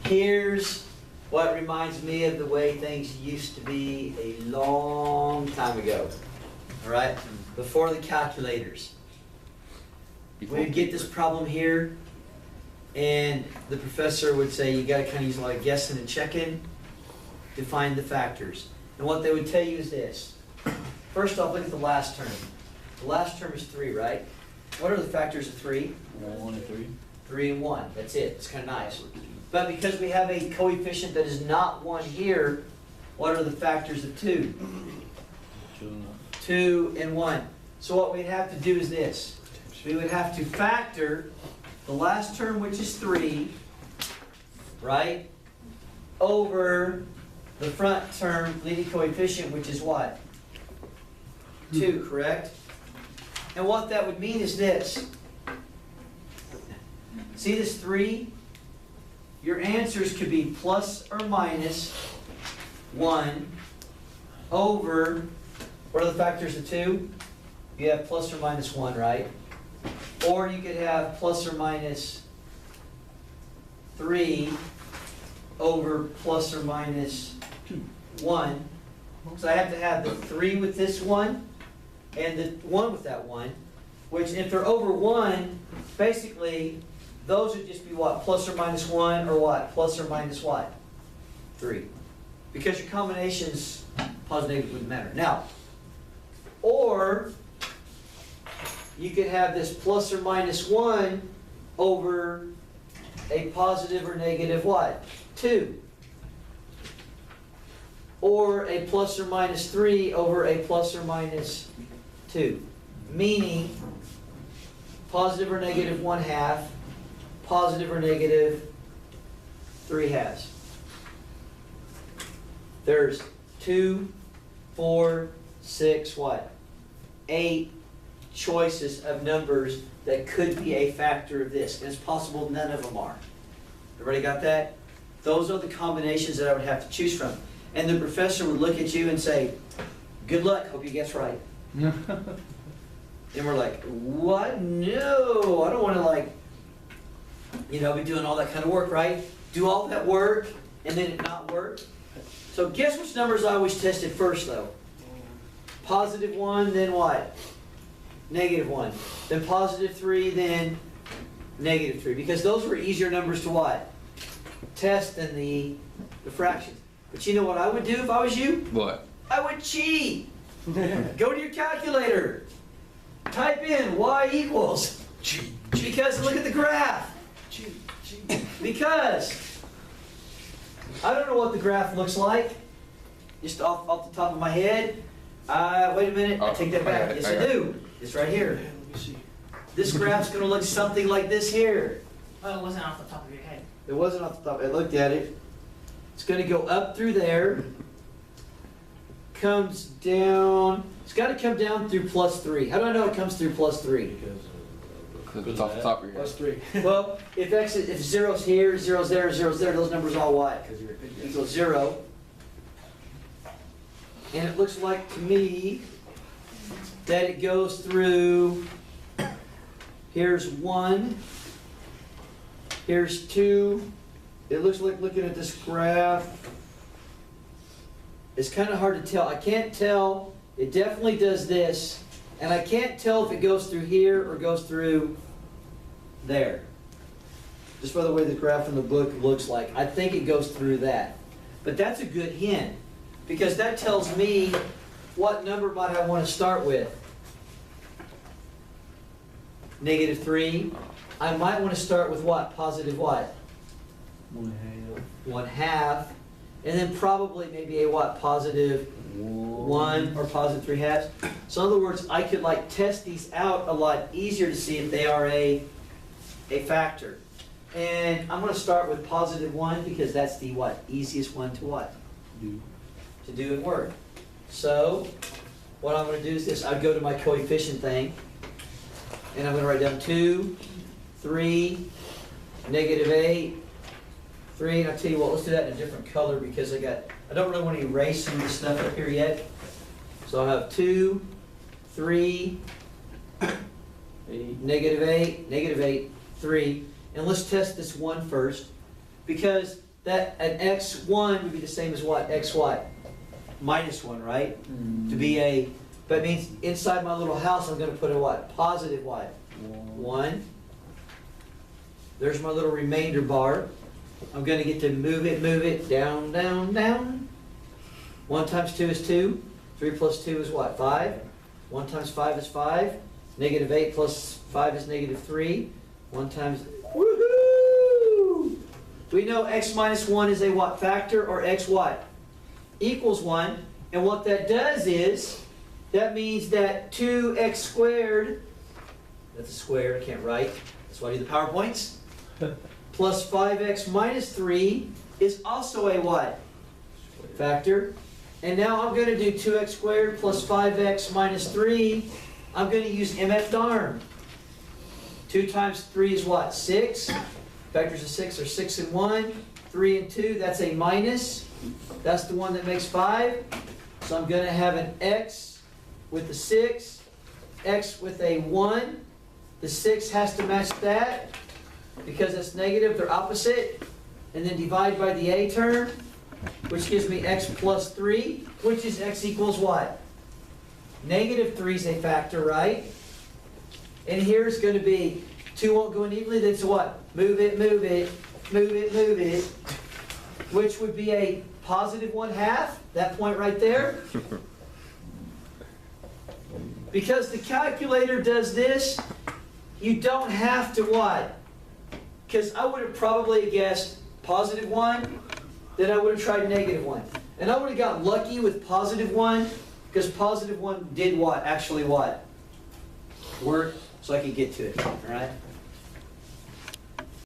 Here's what reminds me of the way things used to be a long time ago. All right? Before the calculators. We'd get this problem here, and the professor would say, you got to kind of use a lot of guessing and checking to find the factors. And what they would tell you is this. First off, look at the last term. The last term is 3, right? What are the factors of 3? 1 and 3. 3 and 1. That's it. It's kind of nice. But because we have a coefficient that is not 1 here, what are the factors of 2? 2 and 1. So what we'd have to do is this. We would have to factor the last term, which is 3, right, over the front term leading coefficient, which is what? 2, correct? And what that would mean is this. See this 3? Your answers could be plus or minus 1 over, what are the factors of 2? You have plus or minus 1, right? Or you could have plus or minus 3 over plus or minus 1. So I have to have the 3 with this 1 and the 1 with that 1, which if they're over 1, basically those would just be what? Plus or minus 1 or what? Plus or minus what? 3. Because your combinations, positive, negative, wouldn't matter. Now, or you could have this plus or minus 1 over a positive or negative what? 2. Or a plus or minus 3 over a plus or minus 2. Meaning, positive or negative 1/2, positive or negative 3/2. There's 2, 4, 6, what? 8 choices of numbers that could be a factor of this. And it's possible none of them are. Everybody got that? Those are the combinations that I would have to choose from. And the professor would look at you and say, good luck, hope you guess right. And we're like, what? No, I don't want to be doing all that kind of work, right? Do all that work and then it not work. So guess which numbers I always tested first though? Positive 1, then what? Negative 1. Then positive 3, then negative 3. Because those were easier numbers to what? Test than the fractions. But you know what I would do if I was you? What? I would cheat. Go to your calculator. Type in y equals. Because look at the graph. Because I don't know what the graph looks like. Just off the top of my head. Wait a minute. I take that back. Yes, I do. It's right here. Let me see. This graph's going to look something like this here. Oh, it wasn't off the top of your head. It wasn't off the top. I looked at it. It's going to go up through there. Comes down. It's got to come down through plus 3. How do I know it comes through plus 3? Because it's off the top of your head. Plus 3. Well, if 0's here, 0's there, 0's there, those numbers all what? Equals 0. And it looks like to me that it goes through, here's 1, here's 2. It looks like, looking at this graph, it's kind of hard to tell. I can't tell. It definitely does this. And I can't tell if it goes through here or goes through there. Just by the way the graph in the book looks like. I think it goes through that. But that's a good hint. Because that tells me what number might I want to start with. Negative 3. I might want to start with what? Positive what? 1/2. And then probably maybe a what? Positive 1 or positive 3/2. So in other words, I could test these out a lot easier to see if they are a factor. And I'm going to start with positive 1 because that's the what? Easiest one to what? To do and work. So what I'm going to do is this. I'd go to my coefficient thing and I'm going to write down 2, 3, negative 8, 3, and I'll tell you what, let's do that in a different color because I don't really want to erase some of this stuff up here yet. So I'll have 2, 3, negative 8, 3, and let's test this 1 first because that an x1 would be the same as what? X what? Minus 1, right? To be a, that means inside my little house I'm going to put a what? Positive what? 1. There's my little remainder bar. I'm going to get to move it, down, down, down. 1 times 2 is 2. 3 plus 2 is what? 5. 1 times 5 is 5. Negative 8 plus 5 is negative 3. 1 times, woohoo! We know x minus 1 is a what factor, or x what? Equals 1. And what that does is, that means that 2x squared, that's a square, I can't write, that's why I do the PowerPoints, plus 5x minus 3 is also a what? Factor. And now I'm going to do 2x squared plus 5x minus 3. I'm going to use MF darn. 2 times 3 is what? 6. Factors of 6 are 6 and 1. 3 and 2, that's a minus. That's the one that makes 5. So I'm going to have an x with the 6, x with a 1. The 6 has to match that because it's negative, they're opposite. And then divide by the a term, which gives me x plus 3, which is x equals what? Negative 3 is a factor, right? And here's going to be, 2 won't go in evenly, that's what? Move it, move it, move it, move it, which would be a positive 1/2, that point right there. Because the calculator does this, you don't have to what? Because I would have probably guessed positive 1, then I would have tried negative 1. And I would have got lucky with positive 1, because positive 1 did what? Actually what? Work, so I could get to it, all right?